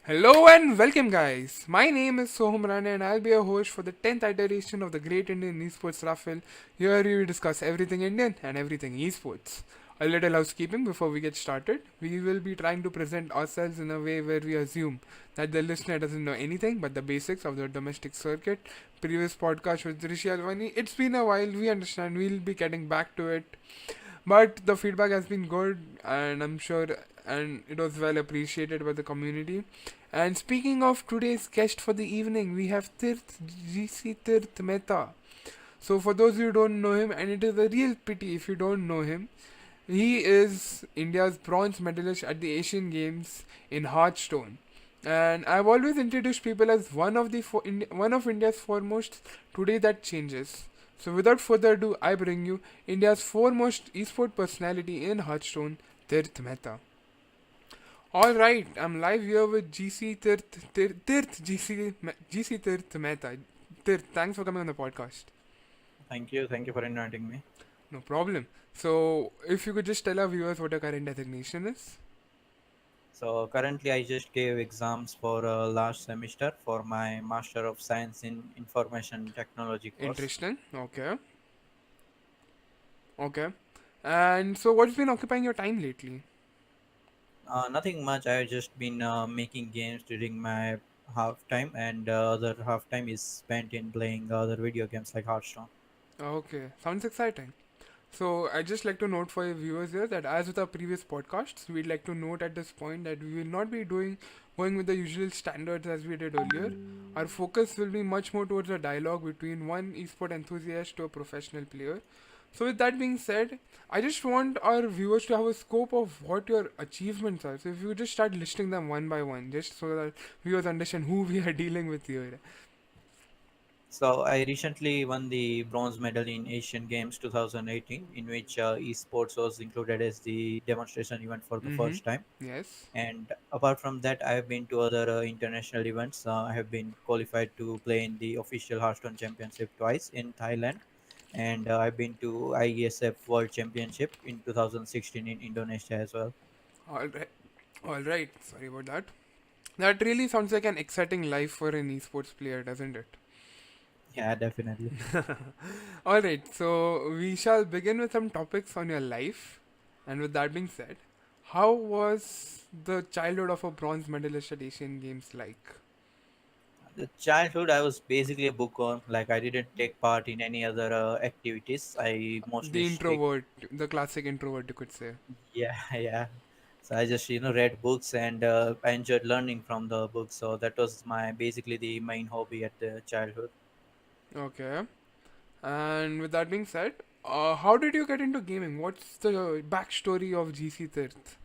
Hello and welcome, guys. My name is Rane and I'll be your host for the 10th iteration of the Great Indian Esports Raffle. Here we will discuss everything Indian and everything esports. A little housekeeping before we get started. We will be trying to present ourselves in a way where we assume that the listener doesn't know anything but the basics of the domestic circuit. Previous podcast with Rishi Alvani. It's been a while, we understand. We'll be getting back to it. But the feedback has been good, and I'm sure, and it was well appreciated by the community. And speaking of today's guest for the evening, we have Tirth GCTirth Mehta. So, for those who don't know him, and it is a real pity if you don't know him, he is India's bronze medalist at the Asian Games in Hearthstone. And I've always introduced people as one of India's foremost. Today that changes. So without further ado, I bring you India's foremost esport personality in Hearthstone, Tirth Mehta. Alright, I'm live here with Tirth GC Tirth Mehta. Tirth, thanks for coming on the podcast. Thank you for inviting me. No problem. So, if you could just tell our viewers what your current designation is. So currently, I just gave exams for last semester for my Master of Science in Information Technology course. Interesting. Okay. Okay. And so, what's been occupying your time lately? Nothing much. I've just been making games during my half time, and other half time is spent in playing other video games like Hearthstone. Okay, sounds exciting. So, I just like to note for your viewers here that as with our previous podcasts, we'd like to note at this point that we will not be going with the usual standards as we did earlier. Our focus will be much more towards a dialogue between one esport enthusiast to a professional player. So, with that being said, I just want our viewers to have a scope of what your achievements are. So, if you just start listing them one by one, just so that viewers understand who we are dealing with here. So I recently won the bronze medal in Asian Games 2018, in which esports was included as the demonstration event for the Mm-hmm. first time. Yes. And apart from that, I have been to other international events. I have been qualified to play in the official Hearthstone Championship twice in Thailand, and I've been to IESF World Championship in 2016 in Indonesia as well. All right. All right. Sorry about that. That really sounds like an exciting life for an esports player, doesn't it? Yeah, definitely. Alright, so we shall begin with some topics on your life. And with that being said, how was the childhood of a bronze medalist at Asian Games like? The childhood, I was basically a bookworm. Like I didn't take part in any other activities. I mostly The stick. introvert, the classic introvert, you could say. Yeah, yeah. So I just read books and I enjoyed learning from the books. So that was my basically the main hobby at the childhood. Okay. And with that being said, how did you get into gaming? What's the backstory of GC Tirth?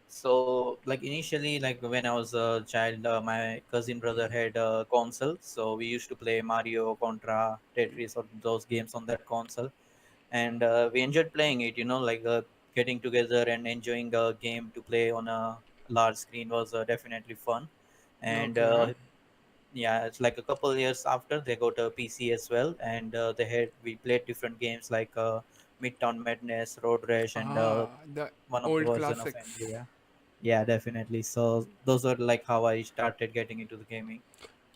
So like initially, like when I was a child, my cousin brother had a console, so we used to play Mario, Contra, Tetris, or those games on that console, and we enjoyed playing it. Like getting together and enjoying a game to play on a large screen was definitely fun. And Okay. yeah, it's like a couple years after they got a PC as well, and we played different games like Midtown Madness, Road Rash, and The one of the old version of classics. NBA. Yeah, definitely. So those are like how I started getting into the gaming.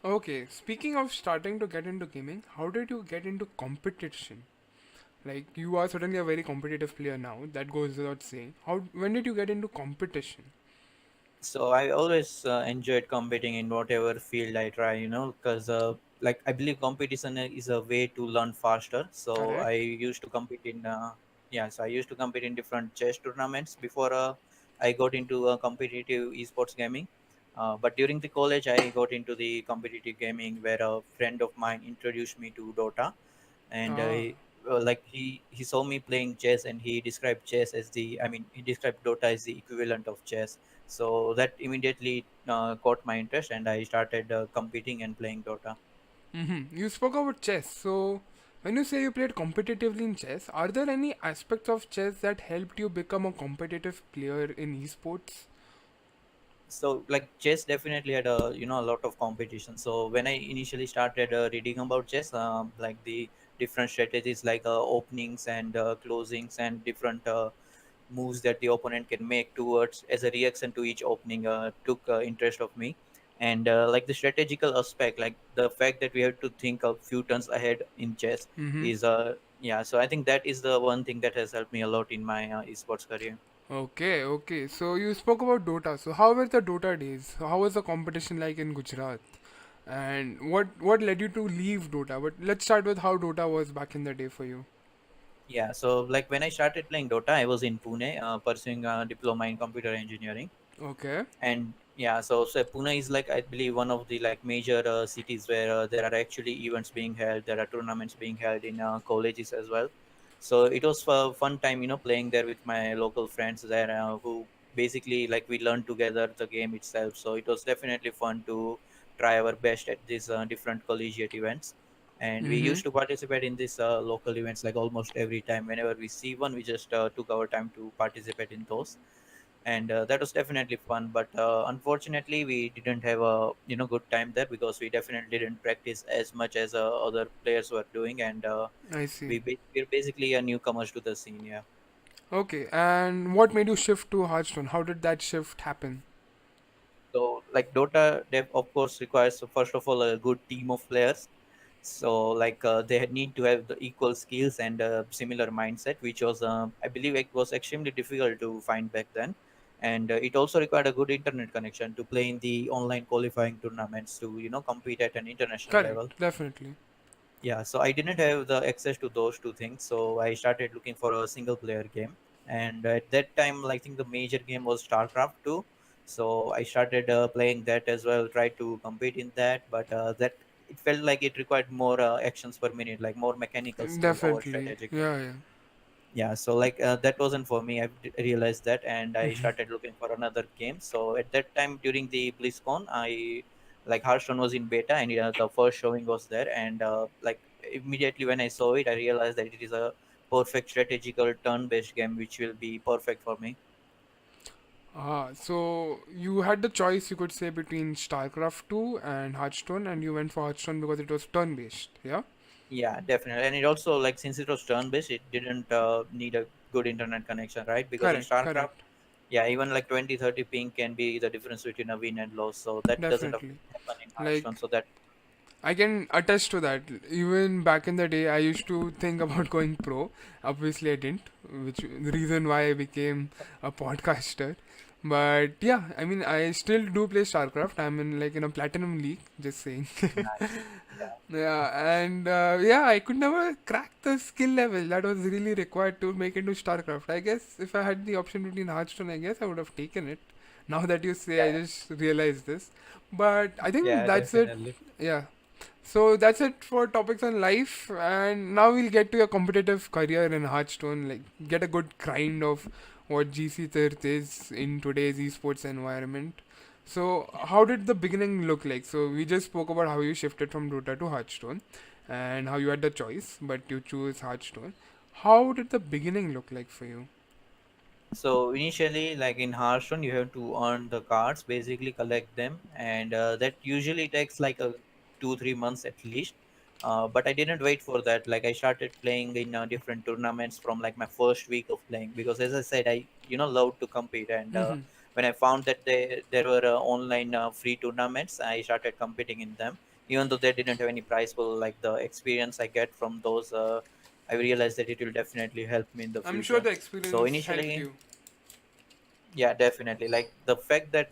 Okay, speaking of starting to get into gaming, how did you get into competition? Like you are certainly a very competitive player now. That goes without saying. How when did you get into competition? So I always enjoyed competing in whatever field I try, because like I believe competition is a way to learn faster. So I Correct. used to compete in yeah, so I used to compete in different chess tournaments before I got into competitive esports gaming. But during the college, I got into the competitive gaming where a friend of mine introduced me to Dota, and Ah. like he saw me playing chess, and he described chess as the I mean he described Dota as the equivalent of chess. So that immediately caught my interest, and I started competing and playing Dota. Mm-hmm. You spoke about chess. So when you say you played competitively in chess, are there any aspects of chess that helped you become a competitive player in esports? So like chess definitely had a lot of competition. So when I initially started reading about chess, like the different strategies like openings and closings and different moves that the opponent can make towards as a reaction to each opening took interest of me. And like the strategical aspect, like the fact that we have to think a few turns ahead in chess Mm-hmm. is yeah. So I think that is the one thing that has helped me a lot in my esports career. Okay, okay. So you spoke about Dota. So how were the Dota days? How was the competition like in Gujarat? And what led you to leave Dota? But let's start with how Dota was back in the day for you. Yeah, so like when I started playing Dota, I was in Pune, pursuing a diploma in computer engineering. Okay. And yeah, so Pune is like, I believe, one of the like major cities where there are actually events being held, there are tournaments being held in colleges as well. So it was a fun time, playing there with my local friends there, who basically like we learned together the game itself. So it was definitely fun to try our best at these different collegiate events. And we Mm-hmm. used to participate in these local events like almost every time. Whenever we see one, we just took our time to participate in those. And that was definitely fun, but unfortunately we didn't have a good time there, because we definitely didn't practice as much as other players were doing. And I see. we're basically a newcomers to the scene, yeah. Okay. And what made you shift to Hearthstone? How did that shift happen? So like Dota dev of course requires, first of all, a good team of players. So like they need to have the equal skills and similar mindset, which was I believe it was extremely difficult to find back then. And it also required a good internet connection to play in the online qualifying tournaments, to compete at an international level. Correct. Definitely. Yeah, so I didn't have the access to those two things, so I started looking for a single player game. And at that time, like, I think the major game was StarCraft 2. So I started playing that as well, tried to compete in that, but that it felt like it required more actions per minute, like more mechanical skill over Definitely. strategic. Yeah, yeah. Yeah, so like that wasn't for me. Realized that, and I started looking for another game. So at that time, during the BlizzCon, I like Hearthstone was in beta, and the first showing was there. And like immediately when I saw it, I realized that it is a perfect strategical turn-based game, which will be perfect for me. So you had the choice, you could say, between StarCraft 2 and Hearthstone, and you went for Hearthstone because it was turn-based. Yeah. Yeah, definitely. And it also, like, since it was turn-based, it didn't need a good internet connection, right? Because in Correct. StarCraft, Correct. yeah, even like 20-30 ping can be the difference between a win and loss. So that doesn't Definitely. happen in Hearthstone. Like, So that, I can attest to that. Even back in the day, I used to think about going pro. Obviously, I didn't, which the reason why I became a podcaster. But yeah, I mean, I still do play StarCraft. I'm in like in a platinum league. Just saying. nice. Yeah. Yeah, and yeah, I could never crack the skill level that was really required to make it to StarCraft. I guess if I had the option between Hearthstone, I guess I would have taken it. Now that you say, I Yeah. just realized this. But I think Yeah, that's it. definitely. Yeah. So that's it for topics on life, and now we'll get to your competitive career in Hearthstone. Like, get a good grind of what GC Tirth is in today's esports environment. So, how did the beginning look like? So, we just spoke about how you shifted from Dota to Hearthstone, and how you had the choice, but you choose Hearthstone. How did the beginning look like for you? So initially, like in Hearthstone, you have to earn the cards, basically collect them, and that usually takes like a 2-3 months at least. But I didn't wait for that. Like I started playing in different tournaments from like my first week of playing, because as I said, I love to compete. And when I found that there were online free tournaments, I started competing in them. Even though they didn't have any prize pool, like the experience I get from those, I realized that it will definitely help me in the I'm sure future. the So experience helped initially, you. yeah, definitely. Like the fact that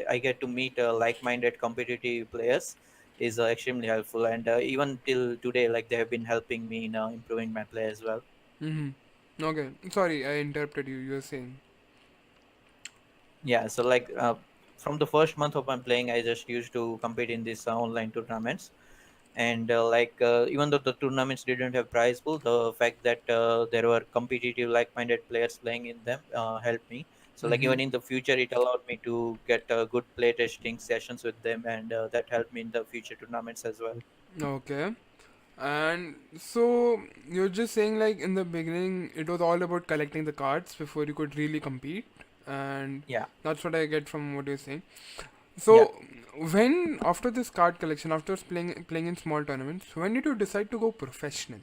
I get to meet like-minded competitive players is extremely helpful, and even till today, like they have been helping me in improving my play as well. Okay, sorry, I interrupted you. You were saying. Yeah, so like from the first month of my playing, I just used to compete in these online tournaments. And like even though the tournaments didn't have prize pool, the fact that there were competitive like-minded players playing in them helped me. So like Mm-hmm. even in the future, it allowed me to get good play testing sessions with them, and that helped me in the future tournaments as well. Okay. And so you're just saying like in the beginning it was all about collecting the cards before you could really compete, and Yeah. that's what I get from what you're saying. Yeah. So when after this card collection, after playing in small tournaments, when did you decide to go professional?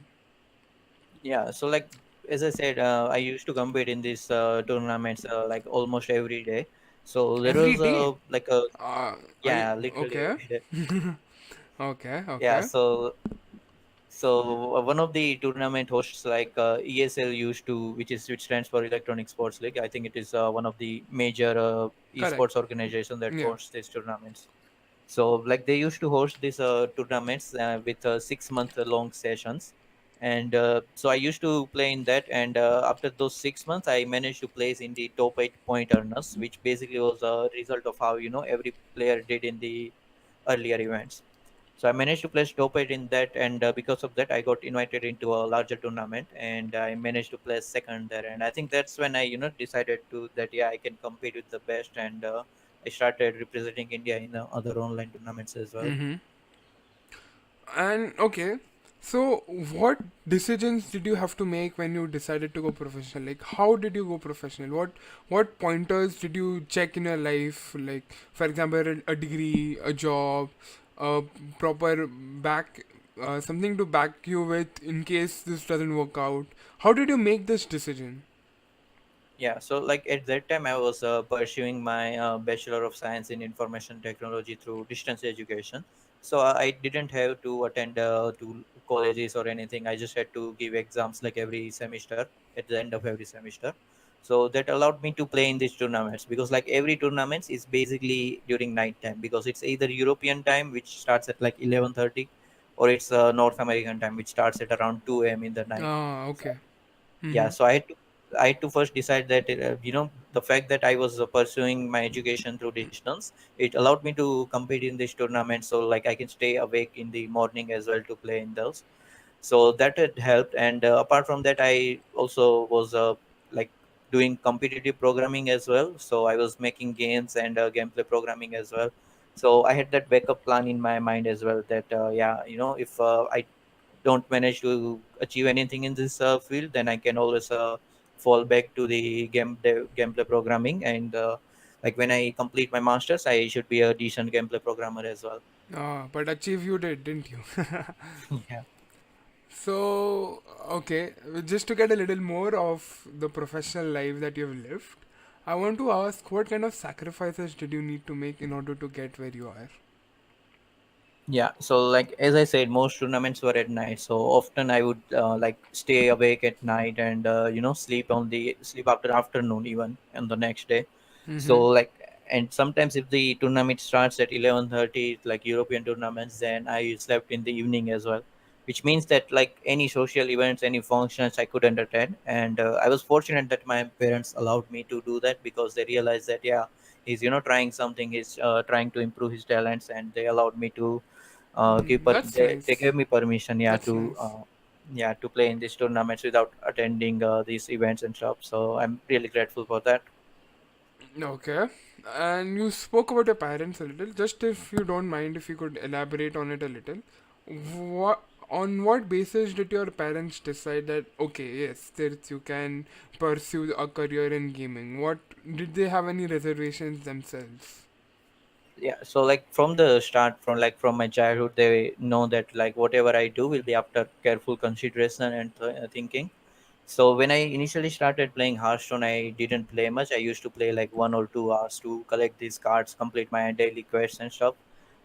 Yeah, so like as I said, I used to compete in these tournaments like almost every day. So there Every was day? like a I yeah, literally okay, every day. okay, Yeah, okay, so one of the tournament hosts like ESL used to, which stands for Electronic Sports League. I think it is one of the major esports correct. organization that Yeah. hosts these tournaments. So like they used to host these tournaments with 6 month long sessions, and so I used to play in that. And after those 6 months, I managed to place in the top 8 point earners, which basically was a result of how every player did in the earlier events. So I managed to place top 8 in that, and because of that, I got invited into a larger tournament, and I managed to place second there. And I think that's when I decided to that yeah, I can compete with the best, and I started representing India in other online tournaments as well. Mm-hmm. And okay, so what decisions did you have to make when you decided to go professional? Like, how did you go professional? What pointers did you check in your life? Like, for example, a degree, a job, a proper back, something to back you with in case this doesn't work out. How did you make this decision? Yeah, so like at that time, I was pursuing my Bachelor of Science in Information Technology through distance education. So I didn't have to attend to colleges or anything. I just had to give exams like every semester at the end of every semester. So that allowed me to play in these tournaments, because like every tournament is basically during night time, because it's either European time, which starts at like 11:30, or it's North American time, which starts at around 2 a.m. in the night. Ah, So okay. yeah, Mm-hmm. so I had to first decide that the fact that I was pursuing my education through distance, it allowed me to compete in this tournament, so like I can stay awake in the morning as well to play in those. So that had helped. And apart from that, I also was like doing competitive programming as well, so I was making games and gameplay programming as well. So I had that backup plan in my mind as well, that yeah, if I don't manage to achieve anything in this field, then I can always fall back to the gameplay programming. And like when I complete my masters, I should be a decent gameplay programmer as well. Ah, but achieve you did, didn't you? Yeah. So, okay, just to get a little more of the professional life that you've lived, I want to ask what kind of sacrifices did you need to make in order to get where you are? Yeah, so like as I said, most tournaments were at night. So often I would like stay awake at night, and sleep after afternoon even on the next day. So Mm-hmm. like, and sometimes if the tournament starts at 11:30, like European tournaments, then I slept in the evening as well, which means that like any social events, any functions, I couldn't attend. And I was fortunate that my parents allowed me to do that, because they realized that yeah, he's trying something, he's trying to improve his talents, and they allowed me to That's they nice. gave me permission, yeah, That's to nice. play in these tournaments without attending these events and stuff. So I'm really grateful for that. Okay. And you spoke about your parents a little. Just if you don't mind, if you could elaborate on it a little. On what basis did your parents decide that okay, yes, there's you can pursue a career in gaming? What did they have any reservations themselves? Yeah, so like from the start, from my childhood, they know that like whatever I do will be after careful consideration and thinking. So when I initially started playing Hearthstone, I didn't play much. I used to play like 1 or 2 hours to collect these cards, complete my daily quests and stuff.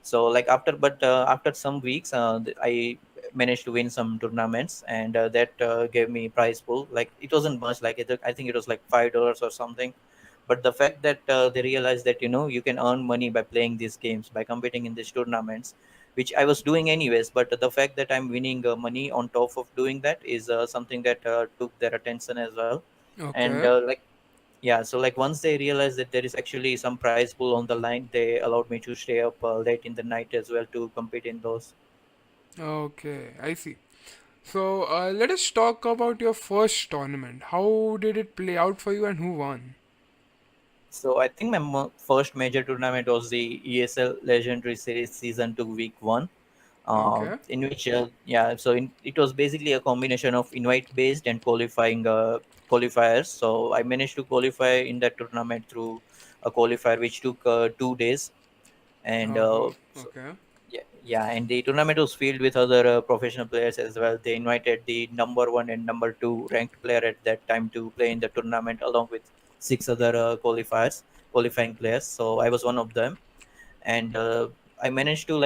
So like after some weeks, I managed to win some tournaments, and that gave me prize pool. Like it wasn't much, like I think it was like $5 or something. But the fact that they realized that you can earn money by playing these games, by competing in these tournaments, which I was doing anyways. But the fact that I'm winning money on top of doing that is something that took their attention as well. And Okay. like yeah, so like once they realized that there is actually some prize pool on the line, they allowed me to stay up late in the night as well to compete in those. Okay, I see. So let us talk about your first tournament. How did it play out for you and who won? So I think my first major tournament was the ESL Legendary Series Season 2 Week 1, Okay. in which it was basically a combination of invite based and qualifying qualifiers. So I managed to qualify in that tournament through a qualifier which took 2 days. And Oh, so okay. yeah, Yeah, and the tournament was filled with other professional players as well. They invited the number one and number two ranked player at that time to play in the tournament along with six other qualifying players. So I was one of them, and I managed to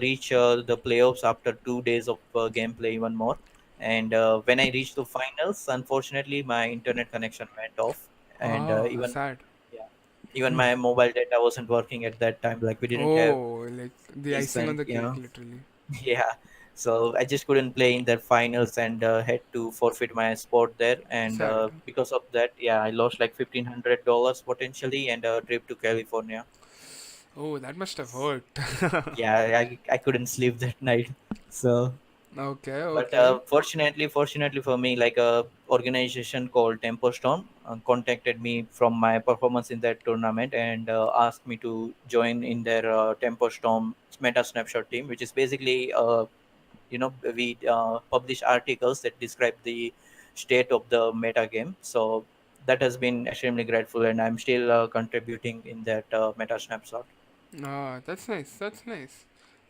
reach the playoffs after 2 days of gameplay, even more. And when I reached the finals, unfortunately, my internet connection went off, and Ah, sad. yeah, even my mobile data wasn't working at that time. Like we didn't have Oh, like the icing on decent, the cake, literally. yeah. So I just couldn't play in the finals and had to forfeit my spot there. And Sad. because of that, yeah, I lost like $1,500 potentially and a trip to California. Oh, that must have hurt. Yeah, I couldn't sleep that night. So, Okay, but okay. fortunately for me, like a organization called Tempo Storm contacted me from my performance in that tournament and asked me to join in their Tempo Storm Meta Snapshot team, which is basically we publish articles that describe the state of the meta game. So that has been extremely grateful, and I'm still contributing in that Meta Snapshot. Ah, that's nice. That's nice.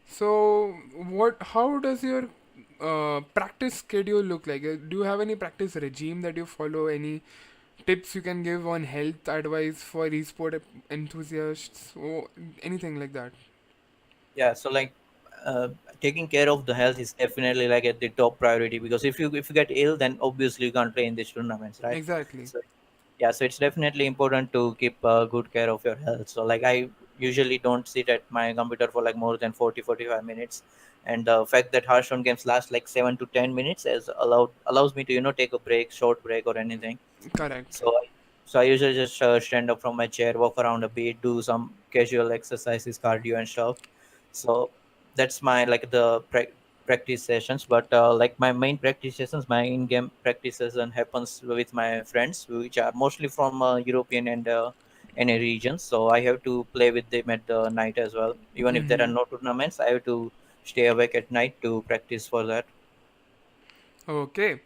So, what? How does your practice schedule look like? Do you have any practice regime that you follow? Any tips you can give on health advice for esport enthusiasts or anything like that? Yeah, so uh, taking care of the health is definitely like at the top priority, because if you get ill, then obviously you can't play in these tournaments, right? Exactly. So yeah, so it's definitely important to keep good care of your health. So like I usually don't sit at my computer for like more than 40-45 minutes, and the fact that Hearthstone games last like 7 to 10 minutes allows me to take a short break or anything. Correct. So I usually just stand up from my chair, walk around a bit, do some casual exercises, cardio and stuff. So that's my practice sessions. But like my main practice sessions, my in-game practice session happens with my friends, which are mostly from European and any regions. So I have to play with them at the night as well. Even if there are Mm-hmm. no tournaments, I have to stay awake at night to practice for that. Okay.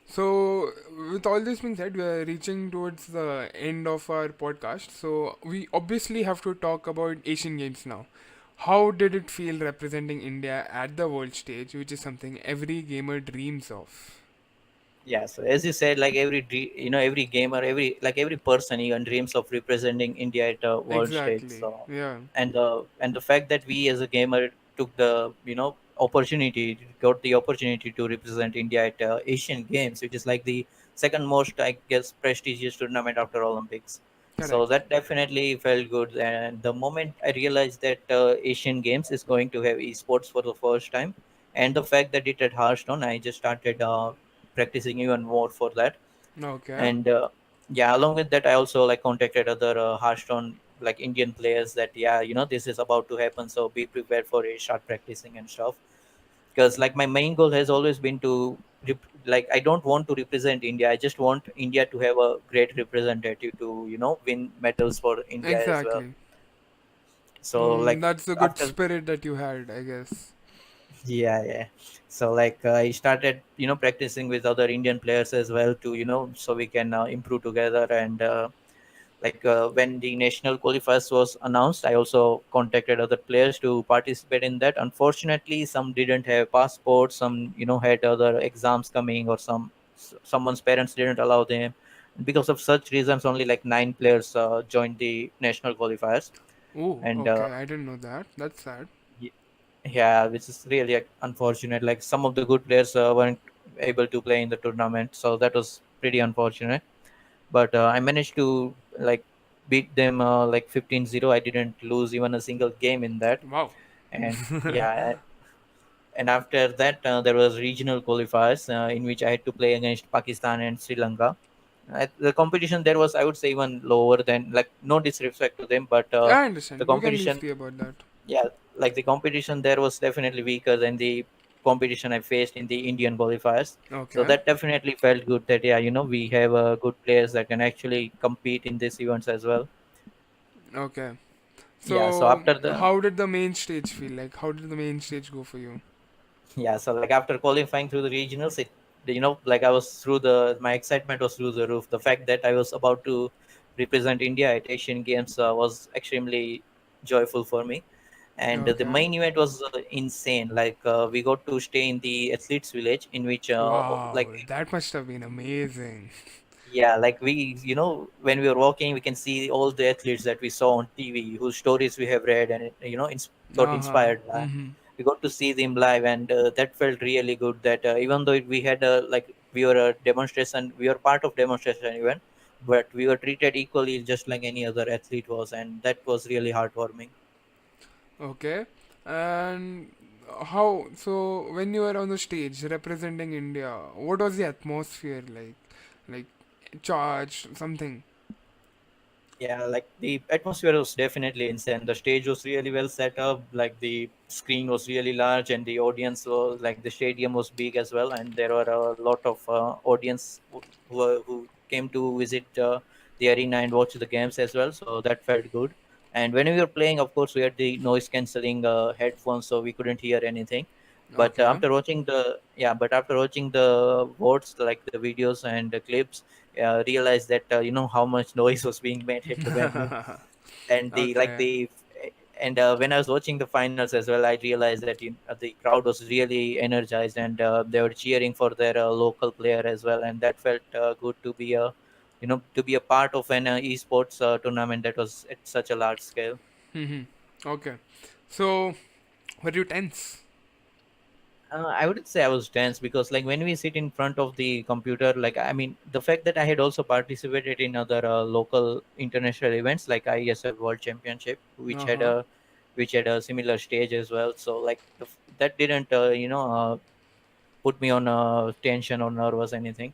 So, with all this being said, we are reaching towards the end of our podcast. So, we obviously have to talk about Asian Games now. How did it feel representing India at the world stage, which is something every gamer dreams of? Yeah, so as you said, like every gamer, every person even dreams of representing India at a world stage. Exactly. So, Yeah. and the fact that we as a gamer took the opportunity, got the opportunity to represent India at Asian Games, which is like the second most, I guess, prestigious tournament after Olympics. So Correct. that definitely felt good. And the moment I realized that Asian Games is going to have esports for the first time, and the fact that it had Hearthstone, I just started practicing even more for that. Okay. And yeah, along with that, I also like contacted other Hearthstone like Indian players that yeah, this is about to happen, so be prepared for it, start practicing and stuff. Because like my main goal has always been to like I don't want to represent India, I just want India to have a great representative to win medals for India as well. Exactly. So like That's the good after spirit that you had, I guess. yeah. So like I started practicing with other Indian players as well to so we can improve together. And when the national qualifiers was announced, I also contacted other players to participate in that. Unfortunately, some didn't have passports, some had other exams coming, or someone's parents didn't allow them. Because of such reasons, only like 9 players joined the national qualifiers. Oh, And okay. I didn't know that. That's sad. yeah, which is really unfortunate. Like some of the good players weren't able to play in the tournament, so that was pretty unfortunate. But I managed to like beat them like 15-0. I didn't lose even a single game in that. Wow. And yeah, and after that there was regional qualifiers in which I had to play against Pakistan and Sri Lanka. The competition there was, I would say, even lower than, like, no disrespect to them, but I the understand. You can be competition, free about that. yeah, like the competition there was definitely weaker than the competition I faced in the Indian qualifiers. So Okay. that definitely felt good that yeah, we have good players that can actually compete in these events as well. Okay. Yeah, so So, after the how did the main stage feel like? How did the main stage go for you? yeah, so like after qualifying through the regionals, like I was through the my excitement was through the roof. The fact that I was about to represent India at Asian Games was extremely joyful for me. and the Okay. main event was insane. Like we got to stay in the athletes village, in which Wow, like that must have been amazing. yeah, like we, when we were walking, we can see all the athletes that we saw on TV, whose stories we have read and got Uh-huh. inspired by. Mm-hmm. We got to see them live, and that felt really good. That even though we had like we were a demonstration, we were part of demonstration event, but we were treated equally, just like any other athlete was, and that was really heartwarming. Okay. And how, so when you were on the stage representing India, what was the atmosphere like? Like, charge, something. Yeah, like the atmosphere was definitely insane. The stage was really well set up. Like the screen was really large, and the audience was like the stadium was big as well. And there were a lot of audience who came to visit the arena and watch the games as well. So that felt good. And when we were playing, of course, we had the noise cancelling headphones, so we couldn't hear anything. But Okay. after watching the votes, like the videos and the clips, realized that how much noise was being made at the venue, and Okay. when I was watching the finals as well, I realized that the crowd was really energized, and they were cheering for their local player as well, and that felt good to be a to be a part of an esports tournament that was at such a large scale. Mm-hmm. Okay. So, were you tense? I wouldn't say I was tense, because like when we sit in front of the computer, like I mean, the fact that I had also participated in other local international events like ISL World Championship, Uh-huh. which had a similar stage as well. So like that didn't put me on tension or nervous anything.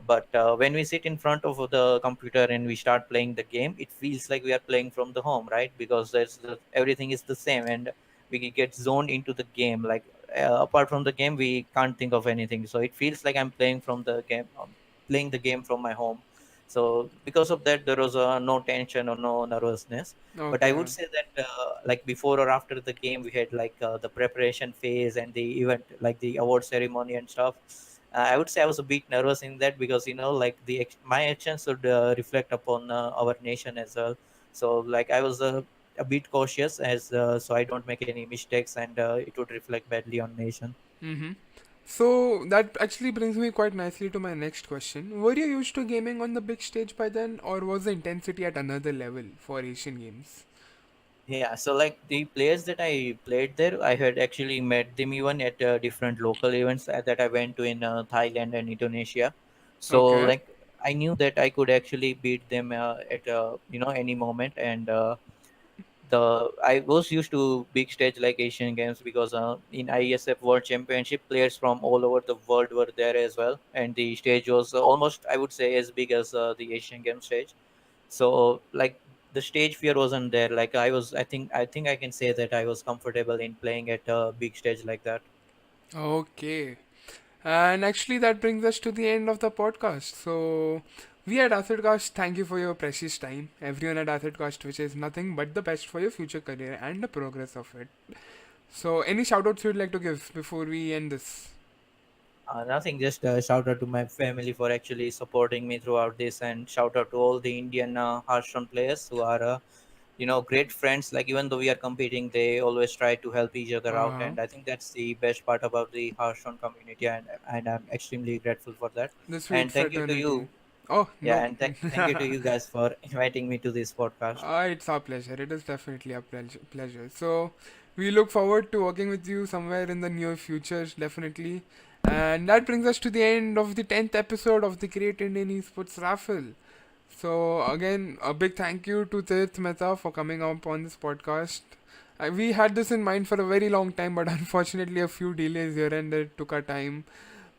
But when we sit in front of the computer and we start playing the game, it feels like we are playing from the home, right? Because everything is the same, and we get zoned into the game. Like apart from the game, we can't think of anything. So it feels like I'm playing from the game, playing the game from my home. So because of that, there was no tension or no nervousness. But I would Okay. say that like before or after the game, we had like the preparation phase and the event, like the award ceremony and stuff. I would say I was a bit nervous in that, because like my actions would reflect upon our nation as well. So like I was a bit cautious, as so I don't make any mistakes, and it would reflect badly on nation. Mm-hmm. So that actually brings me quite nicely to my next question. Were you used to gaming on the big stage by then, or was the intensity at another level for Asian Games? Yeah, so like the players that I played there, I had actually met them even at different local events that I went to in Thailand and Indonesia. So Okay. like I knew that I could actually beat them at any moment, and the I was used to big stage like Asian Games, because in ISF World Championship, players from all over the world were there as well, and the stage was almost, I would say, as big as the Asian Games stage. So like the stage fear wasn't there. Like I think I can say that I was comfortable in playing at a big stage like that. Okay. And actually, that brings us to the end of the podcast. So, we at ASidCast thank you for your precious time. Everyone at ASidCast wishes nothing but the best for your future career and the progress of it. So, any shoutouts you'd like to give before we end this? Nothing, just shout out to my family for actually supporting me throughout this, and shout out to all the Indian Hearthstone players who are great friends. Like even though we are competing, they always try to help each other out, Uh, and I think that's the best part about the Hearthstone community, and I'm extremely grateful for that. the sweet And thank you to fraternity. you. Oh, Yeah, no. and thank you to you guys for inviting me to this podcast. It's our pleasure. It is definitely a pleasure. So, we look forward to working with you somewhere in the near future, definitely. And that brings us to the end of the 10th episode of the Great Indian Esports Raffle. So, again, a big thank you to Tirth Mehta for coming up on this podcast. We had this in mind for a very long time, but unfortunately, a few delays here and there took our time.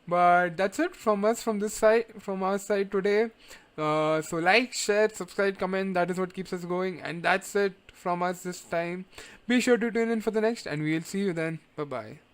But that's it from us from this side, from our side today. So like, share, subscribe, comment. That is what keeps us going, and that's it from us this time. Be sure to tune in for the next, and we'll see you then. Bye bye.